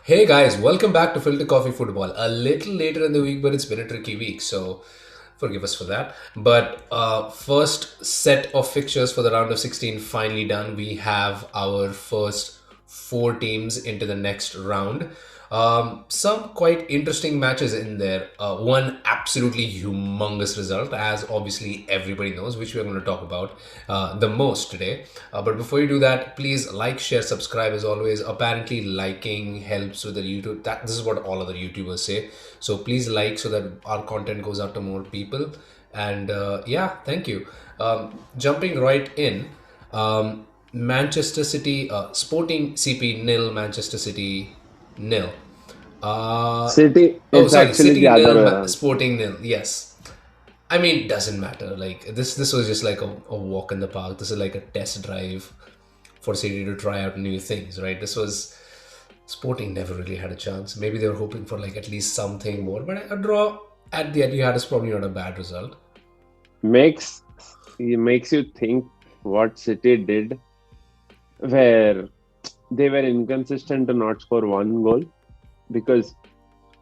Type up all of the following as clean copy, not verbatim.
Hey guys, welcome back to Filter Coffee Football. A little later in the week, but it's been a tricky week, so forgive us for that. But first set of fixtures for the round of 16 finally done. We have our first four teams into the next round. Some quite interesting matches in there. One absolutely humongous result, as obviously everybody knows, which we're going to talk about the most today. But before you do that, please like, share, subscribe as always. Apparently, liking helps with the YouTube. This is what all other YouTubers say. So please like so that our content goes out to more people. And yeah, thank you. Jumping right in. Manchester City, Sporting CP nil, Manchester City nil. Uh, City, oh, it's sorry, actually the City other nil, way around. Sporting nil. Yes, I mean, doesn't matter. Like this was just like a walk in the park. This is like a test drive for City to try out new things, right? This was Sporting never really had a chance. Maybe they were hoping for like at least something more, but a draw at the Etihad is probably not a bad result. Makes makes you think what City did, where they were inconsistent to not score one goal because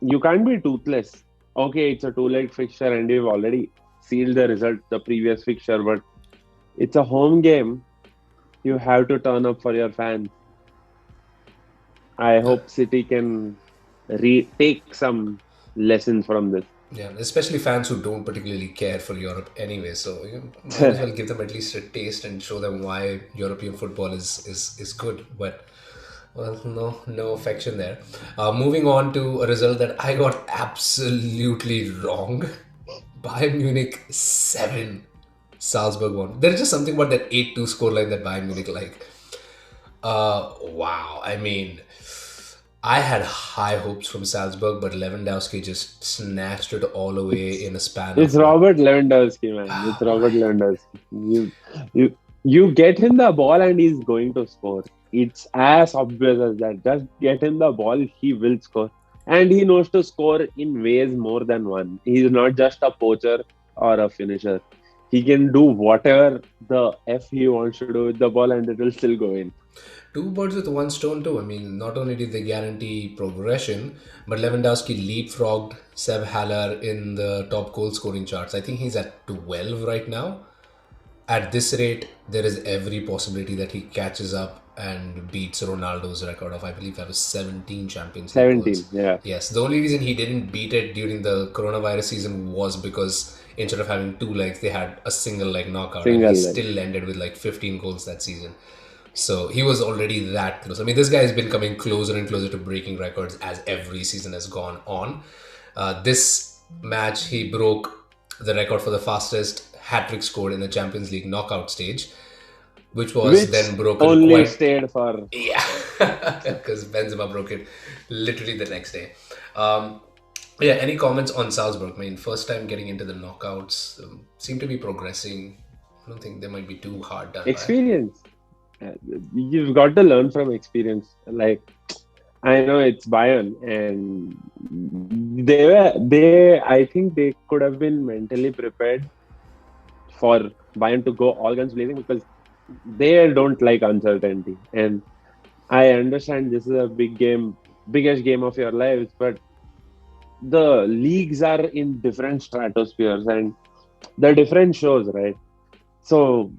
you can't be toothless. Okay, it's a two-leg fixture and you've already sealed the result the previous fixture, but it's a home game. You have to turn up for your fans. I hope City can take some lessons from this. Yeah, especially fans who don't particularly care for Europe anyway. So you might as well give them at least a taste and show them why European football is good. But well, no affection there. Moving on to a result that I got absolutely wrong. Bayern Munich 7, Salzburg 1. There is just something about that 8-2 scoreline that Bayern Munich like. Wow. I mean, I had high hopes from Salzburg, but Lewandowski just snatched it all away in a span It's of what? Robert Lewandowski, man. It's Oh Robert my. Lewandowski. You get him the ball and he's going to score. It's as obvious as that. Just get him the ball, he will score. And he knows to score in ways more than one. He's not just a poacher or a finisher. He can do whatever the F he wants to do with the ball and it will still go in. Two birds with one stone, too. I mean, not only did they guarantee progression, but Lewandowski leapfrogged Seb Haller in the top goal scoring charts. I think he's at 12 right now. At this rate, there is every possibility that he catches up and beats Ronaldo's record of, I believe, that was 17 Champions League 17, goals. yeah. Yes, the only reason he didn't beat it during the coronavirus season was because instead of having two legs, they had a single leg knockout, and he Single leg. still ended with like 15 goals that season. So he was already that close. I mean, this guy has been coming closer and closer to breaking records as every season has gone on. This match, he broke the record for the fastest hat trick scored in the Champions League knockout stage, which was Which then broken only quite. stayed for Yeah, because Benzema broke it literally the next day. Um, yeah, any comments on Salzburg? I mean, first time getting into the knockouts, seem to be progressing. I don't think they might be too hard done by. experience. Uh, You've got to learn from experience. Like I know it's Bayern, and they. I think they could have been mentally prepared for Bayern to go all guns blazing because they don't like uncertainty. And I understand this is a big game, biggest game of your lives, but the leagues are in different stratospheres and the different shows, right? So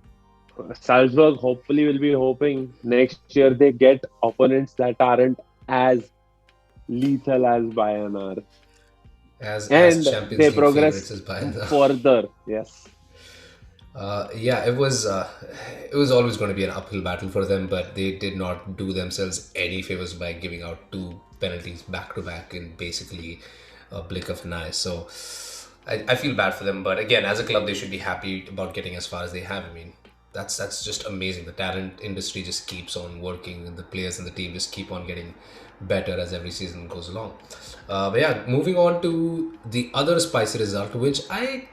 Salzburg hopefully will be hoping next year they get opponents that aren't as lethal as Bayern are, As and Champions they League favorites progress as Bayern. further. Yes, Yeah, it was always going to be an uphill battle for them, but they did not do themselves any favors by giving out two penalties back to back in basically a blink of an eye. So I feel bad for them, but again, as a club, they should be happy about getting as far as they have. I mean, that's just amazing. The talent industry just keeps on working, and the players and the team just keep on getting better as every season goes along. But yeah, moving on to the other spicy result, which I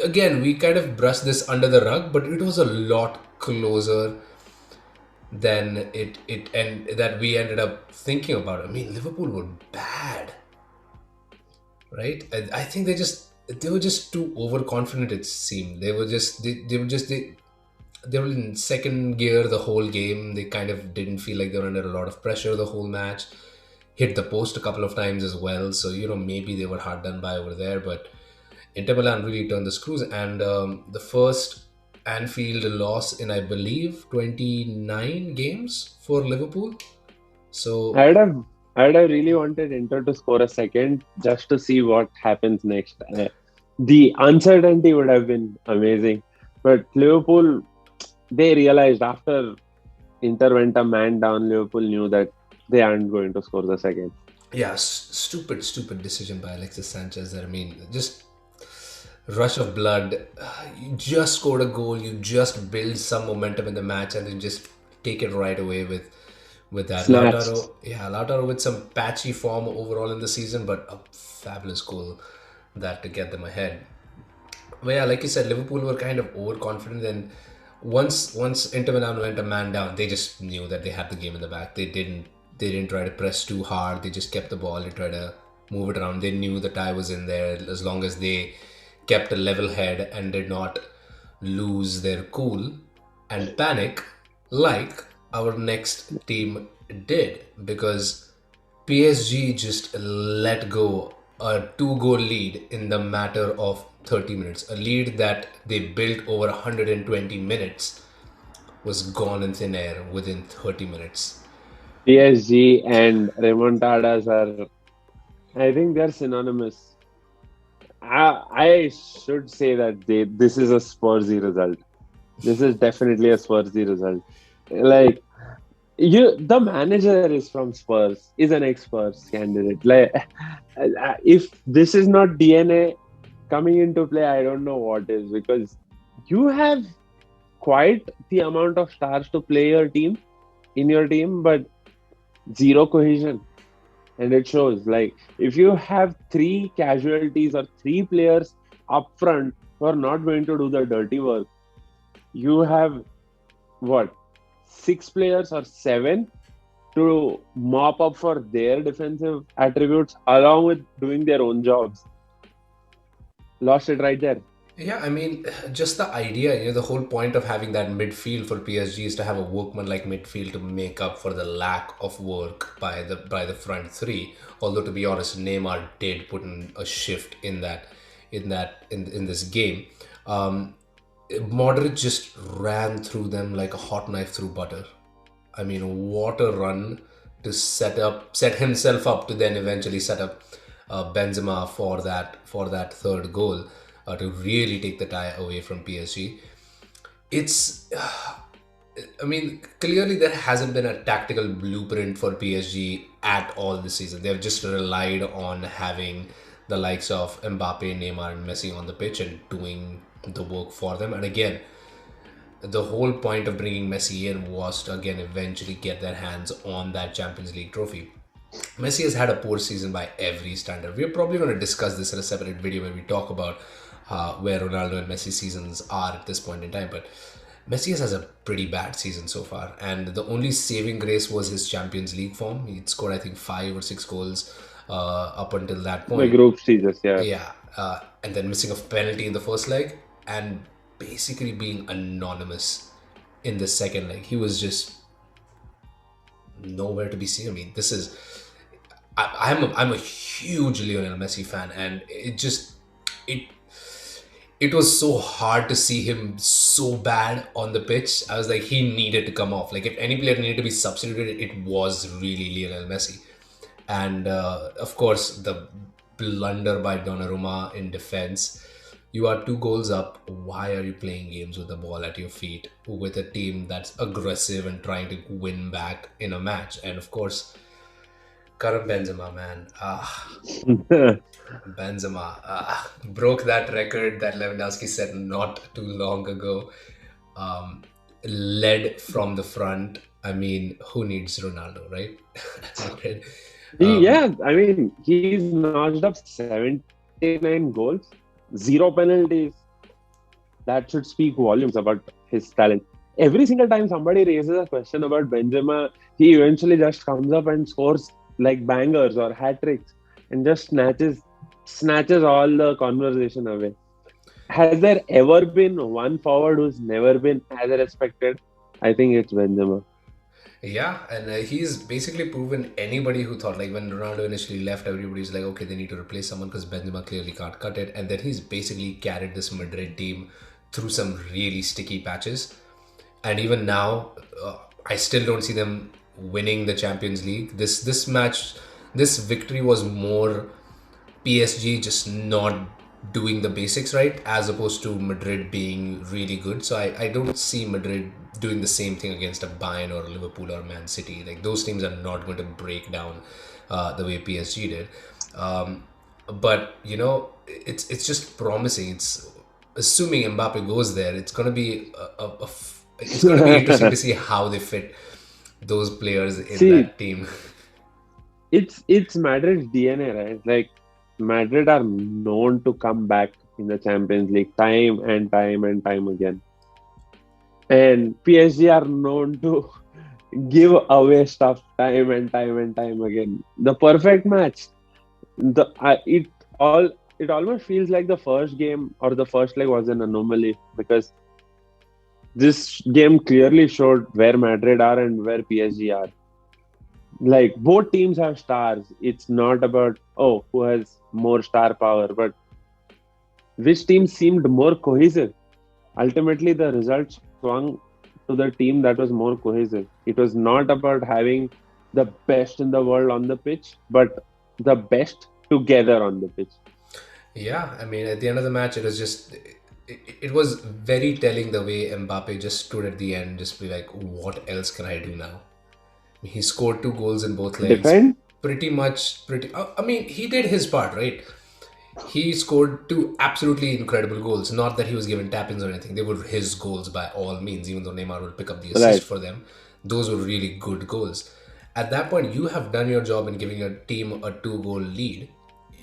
again we kind of brushed this under the rug, but it was a lot closer than it and that we ended up thinking about. I mean, Liverpool were bad, right? I think they were just too overconfident. It seemed they were in second gear the whole game. They kind of didn't feel like they were under a lot of pressure the whole match. hit the post a couple of times as well. So, maybe they were hard done by over there. But Inter Milan really turned the screws. And the first Anfield loss in, I believe, 29 games for Liverpool. So, I'd have I'd have really wanted Inter to score a second just to see what happens next. The uncertainty would have been amazing, but Liverpool, they realized after Inter went a man down, Liverpool knew that they aren't going to score the second. yeah, stupid decision by Alexis Sanchez. That I mean, just rush of blood. You just scored a goal. You just build some momentum in the match, and then just take it right away with that. Snatched. Lautaro with some patchy form overall in the season, but a fabulous goal that to get them ahead. But yeah, like you said, Liverpool were kind of overconfident. And once Inter Milan went a man down, they just knew that they had the game in the back. They didn't try to press too hard. They just kept the ball. They tried to move it around. They knew the tie was in there as long as they kept a level head and did not lose their cool and panic like our next team did, because PSG just let go a two-goal lead in the matter of 30 minutes. A lead that they built over 120 minutes was gone in thin air within 30 minutes. PSG and remontadas are, I think they're synonymous. I should say that this is a Spursy result. This is definitely a Spursy result. Like the manager is from Spurs, is an ex-Spurs candidate. Like, if this is not DNA coming into play, I don't know what is, because you have quite the amount of stars to play in your team, but zero cohesion. And it shows. Like, if you have three casualties or three players up front who are not going to do the dirty work, you have what, six players or seven to mop up for their defensive attributes along with doing their own jobs. Lost it right there. Yeah, I mean, just the idea, the whole point of having that midfield for PSG is to have a workman-like midfield to make up for the lack of work by the front three. Although, to be honest, Neymar did put in a shift in this game. Um, Modric just ran through them like a hot knife through butter. I mean, what a run to set himself up to then eventually set up Benzema for that third goal to really take the tie away from PSG. It's, I mean, clearly there hasn't been a tactical blueprint for PSG at all this season. They've just relied on having the likes of Mbappe, Neymar, and Messi on the pitch and doing the work for them. And again, the whole point of bringing Messi in was to again eventually get their hands on that Champions League trophy. Messi has had a poor season by every standard. We're probably going to discuss this in a separate video where we talk about where Ronaldo and Messi seasons are at this point in time. But Messi has a pretty bad season so far, and the only saving grace was his Champions League form. He'd scored, I think, 5 or 6 goals up until that The point. group stages, yeah. Yeah, and then missing a penalty in the first leg, and basically being anonymous in the second leg. He was just nowhere to be seen. I mean, this is I'm a huge Lionel Messi fan, and it it was so hard to see him so bad on the pitch. I was like, he needed to come off. Like, if any player needed to be substituted, it was really Lionel Messi. And of course, the blunder by Donnarumma in defense. You are 2 goals up. Why are you playing games with the ball at your feet with a team that's aggressive and trying to win back in a match? And of course, Karim Benzema, man. Benzema broke that record that Lewandowski set not too long ago. Led from the front. I mean, who needs Ronaldo, right? Yeah, I mean, he's notched up 79 goals, zero penalties. That should speak volumes about his talent. Every single time somebody raises a question about Benzema, he eventually just comes up and scores like bangers or hat tricks and just snatches all the conversation away. Has there ever been one forward who's never been as respected? I think it's Benzema. Yeah, and he's basically proven anybody who thought, like when Ronaldo initially left, everybody's like, okay, they need to replace someone because Benzema clearly can't cut it. And then he's basically carried this Madrid team through some really sticky patches. And even now, I still don't see them winning the Champions League. This match, this victory was more PSG just not doing the basics right, as opposed to Madrid being really good. So I don't see Madrid doing the same thing against a Bayern or Liverpool or Man City. Like those teams are not going to break down the way PSG did. But it's just promising. It's assuming Mbappe goes there. It's gonna be it's gonna be interesting to see how they fit those players in See, that team. it's Madrid's DNA, right? Like Madrid are known to come back in the Champions League time and time and time again, and PSG are known to give away stuff time and time and time again. The perfect match. The it almost feels like the first game or the first leg was an anomaly because this game clearly showed where Madrid are and where PSG are. Like both teams have stars. It's not about who has more star power, but which team seemed more cohesive. Ultimately, the results swung to the team that was more cohesive. It was not about having the best in the world on the pitch, but the best together on the pitch. Yeah, I mean, at the end of the match, it was just, it was very telling the way Mbappe just stood at the end, just be like, what else can I do now? He scored two goals in both legs. Defend? I mean, he did his part, right? He scored two absolutely incredible goals. Not that he was given tap-ins or anything. They were his goals by all means, even though Neymar would pick up the assist Right. for them. Those were really good goals. At that point, you have done your job in giving your team a two-goal lead.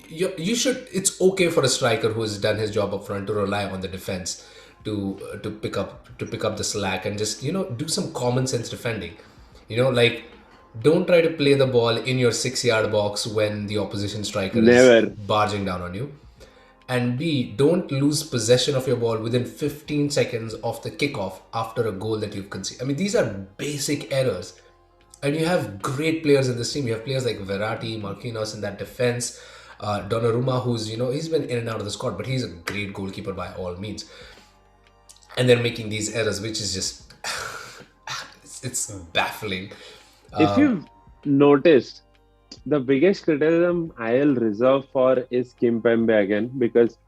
You should. It's okay for a striker who has done his job up front to rely on the defense to pick up the slack and just do some common sense defending. Like don't try to play the ball in your 6 yard box when the opposition striker is Never. barging down on you. And B, don't lose possession of your ball within 15 seconds of the kickoff after a goal that you've conceded. I mean, these are basic errors. And you have great players in this team. You have players like Verratti, Marquinhos in that defense, Donnarumma, who's, he's been in and out of the squad, but he's a great goalkeeper by all means. And they're making these errors, which is just, it's baffling. If you've noticed, the biggest criticism I'll reserve for is Kimpembe again because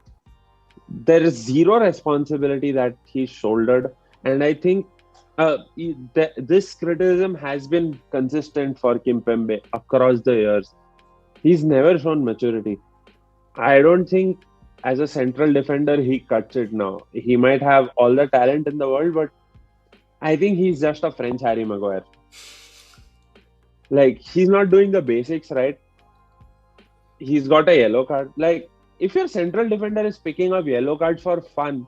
there is zero responsibility that he shouldered, and I think this criticism has been consistent for Kimpembe across the years. He's never shown maturity. I don't think as a central defender he cuts it now. He might have all the talent in the world, but I think he's just a French Harry Maguire. Like he's not doing the basics right. He's got a yellow card. Like if your central defender is picking up yellow cards for fun,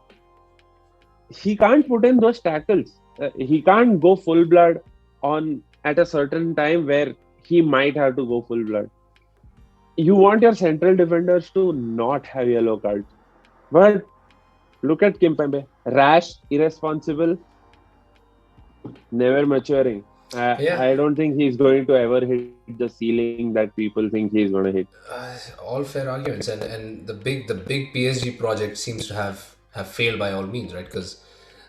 he can't put in those tackles. He can't go full blood on at a certain time where he might have to go full blood. You want your central defenders to not have yellow cards, but look at Kimpembe, rash, irresponsible, never maturing. Yeah, I don't think he's going to ever hit the ceiling that people think he's going to hit. all fair arguments, and the big PSG project seems to have failed by all means, right? Because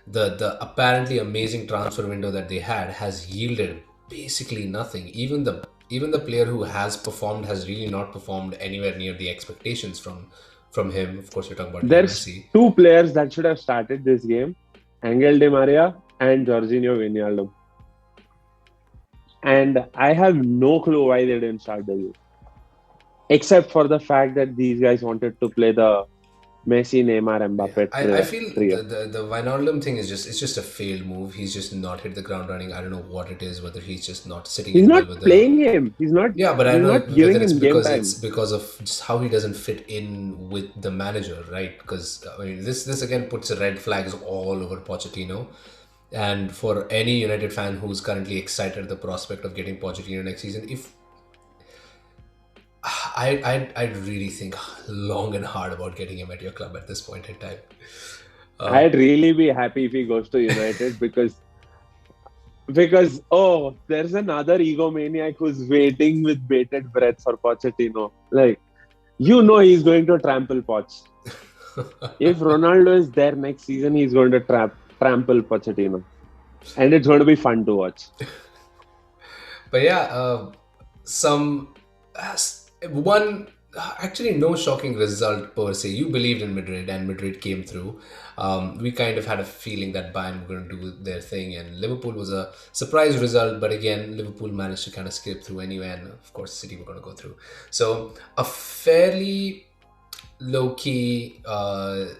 the apparently amazing transfer window that they had has yielded basically nothing. Even the player who has performed has really not performed anywhere near the expectations from him. Of course, you're talking about Leo There's Messi. two players that should have started this game: Angel Di Maria and Jorginho Wijnaldum. And I have no clue why they didn't start the game, except for the fact that these guys wanted to play the Messi, Neymar, Yeah, Mbappe I feel trio. the Wijnaldum thing is just a failed move. He's just not hit the ground running. I don't know what it is, whether he's just not sitting He's in not well with the. playing him. He's not. Yeah, but I He's don't not know giving whether him game it's time. because of just how he doesn't fit in with the manager, right? Because I mean, this again puts red flags all over Pochettino. And for any United fan who's currently excited at the prospect of getting Pochettino next season, if I'd really think long and hard about getting him at your club at this point in time. I'd really be happy if he goes to United because Because there's another egomaniac who's waiting with bated breath for Pochettino. Like, he's going to trample Poch. If Ronaldo is there next season, he's going to trample Pochettino, and it's going to be fun to watch. But yeah, some one actually no shocking result per se. You believed in Madrid, and Madrid came through. We kind of had a feeling that Bayern were going to do their thing, and Liverpool was a surprise result. But again, Liverpool managed to kind of skip through anyway, and of course, City were going to go through. So a fairly low key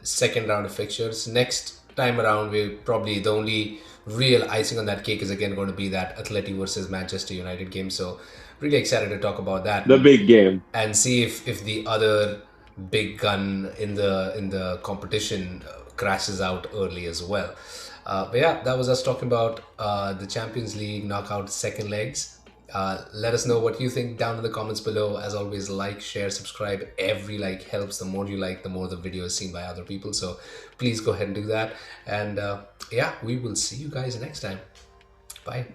second round of fixtures. Next time around, we probably the only real icing on that cake is again going to be that Atleti versus Manchester United game. So really excited to talk about that The big game. and see if the other big gun in the competition crashes out early as well. But yeah, that was us talking about the Champions League knockout second legs. Let us know what you think down in the comments below. As always, like, share, subscribe. Every like helps. The more you like, the more the video is seen by other people. So please go ahead and do that. And yeah, we will see you guys next time. Bye.